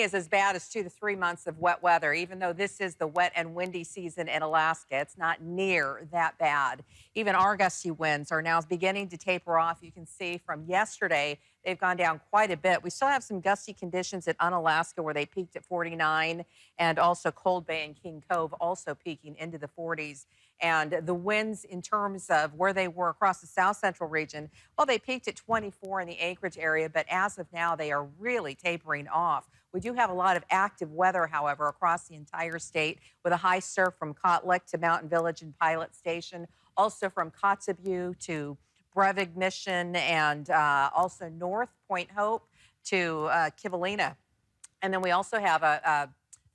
Is as bad as 2 to 3 months of wet weather. Even though this is the wet and windy season in Alaska, it's not near that bad. Even our gusty winds are now beginning to taper off. You can see from yesterday, they've gone down quite a bit. We still have some gusty conditions at Unalaska where they peaked at 49, and also Cold Bay and King Cove also peaking into the 40s. And the winds, in terms of where they were across the south central region, well, they peaked at 24 in the Anchorage area, but as of now, they are really tapering off. We do have a lot of active weather, however, across the entire state, with a high surf from Kotlik to Mountain Village and Pilot Station, also from Kotzebue to Brevig Mission, and also North Point Hope to Kivalina. And then we also have a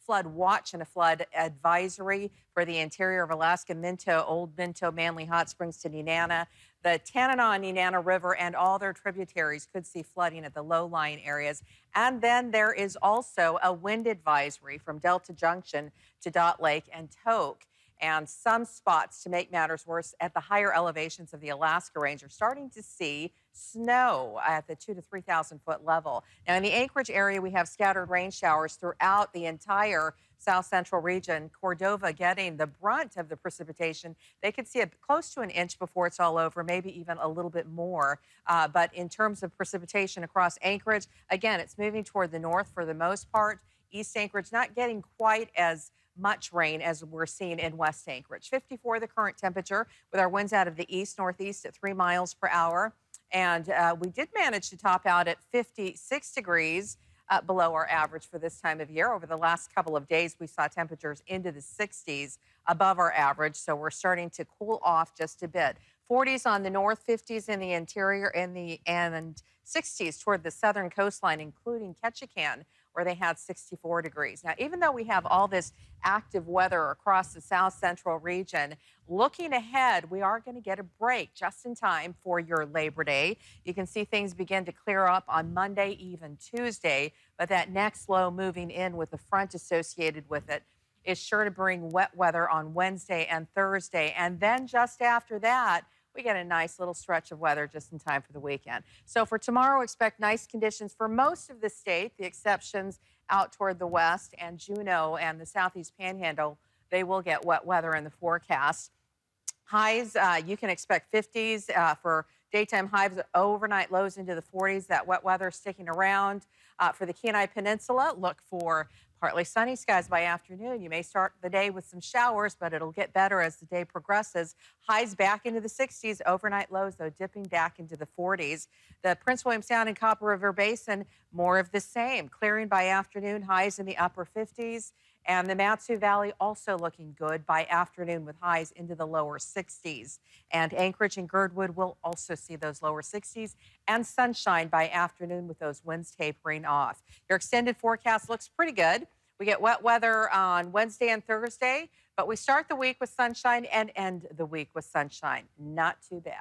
flood watch and a flood advisory for the interior of Alaska, Minto, Old Minto, Manly Hot Springs to Nenana. The Tanana and Nenana River and all their tributaries could see flooding at the low-lying areas. And then there is also a wind advisory from Delta Junction to Dot Lake and Tok. And some spots, to make matters worse, at the higher elevations of the Alaska Range are starting to see snow at the 2,000 to 3,000 foot level. Now, in the Anchorage area, we have scattered rain showers throughout the entire south central region. Cordova getting the brunt of the precipitation. They could see close to an inch before it's all over, maybe even a little bit more. But in terms of precipitation across Anchorage, again, it's moving toward the north for the most part. East Anchorage not getting quite as much rain as we're seeing in West Anchorage. 54 the current temperature, with our winds out of the east northeast at 3 miles per hour. And we did manage to top out at 56 degrees below our average for this time of year. Over the last couple of days, we saw temperatures into the 60s above our average. So we're starting to cool off just a bit. 40s on the north, 50s in the interior, and 60s toward the southern coastline, including Ketchikan, where they had 64 degrees. Now, even though we have all this active weather across the south central region, looking ahead, we are going to get a break just in time for your Labor Day. You can see things begin to clear up on Monday, even Tuesday, but that next low moving in with the front associated with it is sure to bring wet weather on Wednesday and Thursday. And then just after that, we get a nice little stretch of weather just in time for the weekend. So for tomorrow, expect nice conditions for most of the state, the exceptions out toward the west and Juneau and the southeast panhandle. They will get wet weather in the forecast. Highs, you can expect 50s for daytime highs, overnight lows into the 40s. That wet weather sticking around. For the Kenai Peninsula, look for partly sunny skies by afternoon. You may start the day with some showers, but it'll get better as the day progresses. Highs back into the 60s, overnight lows, though, dipping back into the 40s. The Prince William Sound and Copper River Basin, more of the same. Clearing by afternoon, highs in the upper 50s. And the Mat-Su Valley also looking good by afternoon with highs into the lower 60s. And Anchorage and Girdwood will also see those lower 60s and sunshine by afternoon with those winds tapering off. Your extended forecast looks pretty good. We get wet weather on Wednesday and Thursday, but we start the week with sunshine and end the week with sunshine. Not too bad.